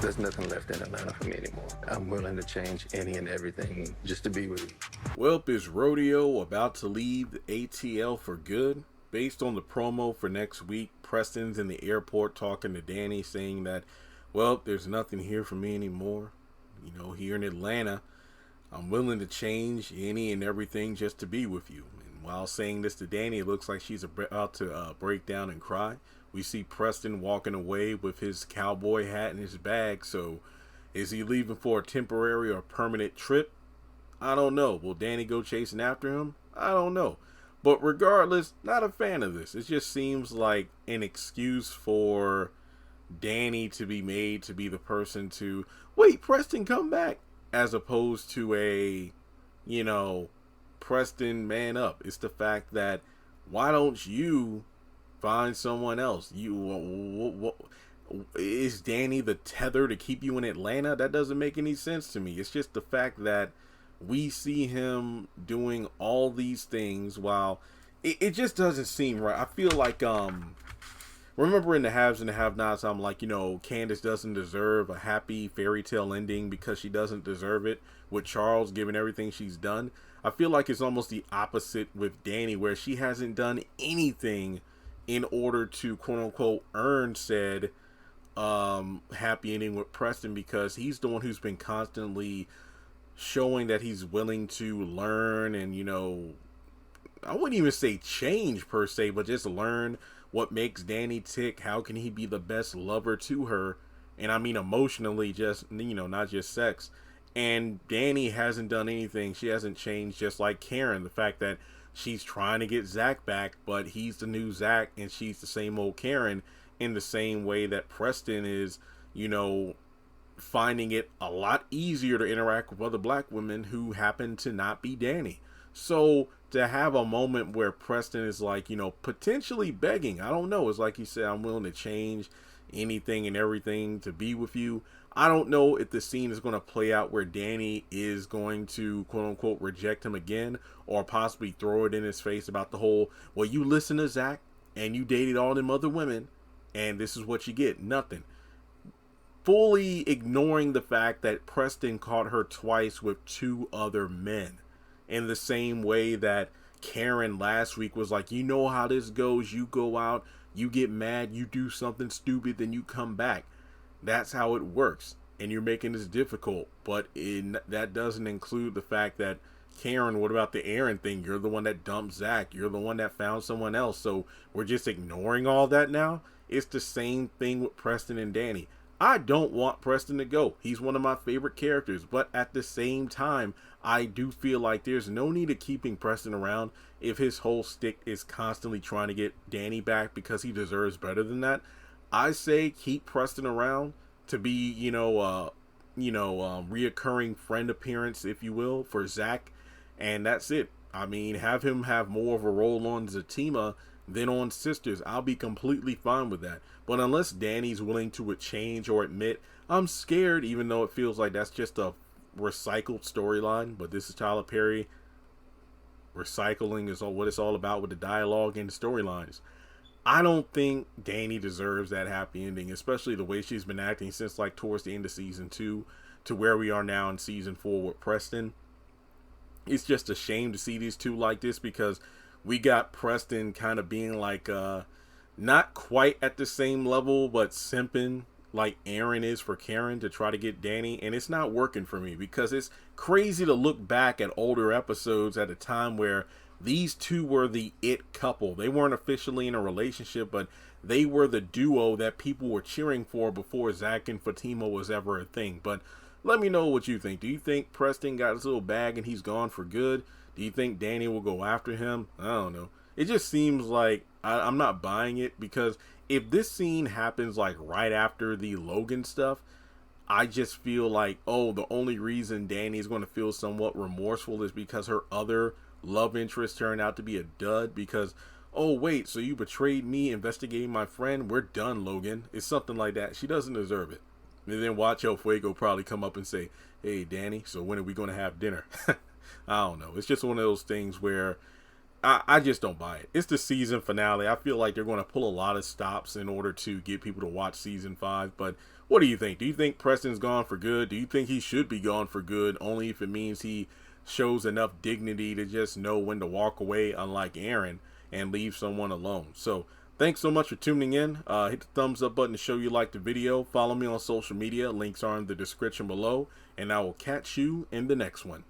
There's nothing left in Atlanta for me anymore. I'm willing to change any and everything just to be with you. Well, is Rodeo about to leave the ATL for good? Based on the promo for next week, Preston's in the airport talking to Danny, saying that, well, there's nothing here for me anymore. You know, here in Atlanta, I'm willing to change any and everything just to be with you. And while saying this to Danny, it looks like she's about to break down and cry. We see Preston walking away with his cowboy hat in his bag. So is he leaving for a temporary or permanent trip? I don't know. Will Danny go chasing after him? I don't know. But regardless, not a fan of this. It just seems like an excuse for Danny to be made to be the person to, wait, Preston, come back. As opposed to a, Preston, man up. It's the fact that, why don't you find someone else? Is Danny the tether to keep you in Atlanta? That doesn't make any sense to me. It's just the fact that we see him doing all these things while it just doesn't seem right. I feel like, remember in the haves and the have-nots, I'm like, Candace doesn't deserve a happy fairy tale ending because she doesn't deserve it with Charles, given everything she's done. I feel like it's almost the opposite with Danny, where she hasn't done anything in order to, quote-unquote, earn said happy ending with Preston, because he's the one who's been constantly showing that he's willing to learn and, I wouldn't even say change per se, but just learn what makes Danny tick. How can he be the best lover to her? And I mean emotionally, just, not just sex. And Danny hasn't done anything. She hasn't changed, just like Karen. The fact that she's trying to get Zach back, but he's the new Zach and she's the same old Karen, in the same way that Preston is, finding it a lot easier to interact with other black women who happen to not be Danny. So to have a moment where Preston is like, potentially begging, I don't know. It's like he said, I'm willing to change anything and everything to be with you. I don't know if the scene is going to play out where Danny is going to, quote unquote, reject him again, or possibly throw it in his face about the whole, well, you listen to Zach and you dated all them other women and this is what you get. Nothing. Fully ignoring the fact that Preston caught her twice with two other men, in the same way that Karen last week was like, you know how this goes. You go out, you get mad, you do something stupid, then you come back. That's how it works. And you're making this difficult. But that doesn't include the fact that, Karen, what about the Aaron thing? You're the one that dumped Zach. You're the one that found someone else. So we're just ignoring all that now? It's the same thing with Preston and Danny. I don't want Preston to go. He's one of my favorite characters. But at the same time, I do feel like there's no need of keeping Preston around if his whole stick is constantly trying to get Danny back because he deserves better than that. I say keep Preston around to be, reoccurring friend appearance, if you will, for Zach. And that's it. I mean, have him have more of a role on Zatima than on Sistas. I'll be completely fine with that. But unless Danny's willing to change or admit, I'm scared, even though it feels like that's just a recycled storyline. But this is Tyler Perry. Recycling is what it's all about with the dialogue and the storylines. I don't think Danny deserves that happy ending, especially the way she's been acting since like towards the end of season 2 to where we are now in season 4 with Preston. It's just a shame to see these two like this, because we got Preston kind of being like not quite at the same level, but simping like Aaron is for Karen to try to get Danny, and it's not working for me, because it's crazy to look back at older episodes at a time where these two were the it couple. They weren't officially in a relationship, but they were the duo that people were cheering for before Zach and Fatima was ever a thing. But let me know what you think. Do you think Preston got his little bag and he's gone for good? Do you think Danny will go after him? I don't know. It just seems like I'm not buying it, because if this scene happens like right after the Logan stuff, I just feel like, oh, the only reason Danny is going to feel somewhat remorseful is because her other love interest turned out to be a dud, because, oh, wait, so you betrayed me investigating my friend? We're done, Logan. It's something like that. She doesn't deserve it. And then watch El Fuego probably come up and say, hey, Danny, so when are we going to have dinner? I don't know. It's just one of those things where I just don't buy it. It's the season finale. I feel like they're going to pull a lot of stops in order to get people to watch season 5. But what do you think? Do you think Preston's gone for good? Do you think he should be gone for good, only if it means he shows enough dignity to just know when to walk away, unlike Aaron, and leave someone alone? So thanks so much for tuning in. Hit the thumbs up button to show you like the video. Follow me on social media. Links are in the description below. And I will catch you in the next one.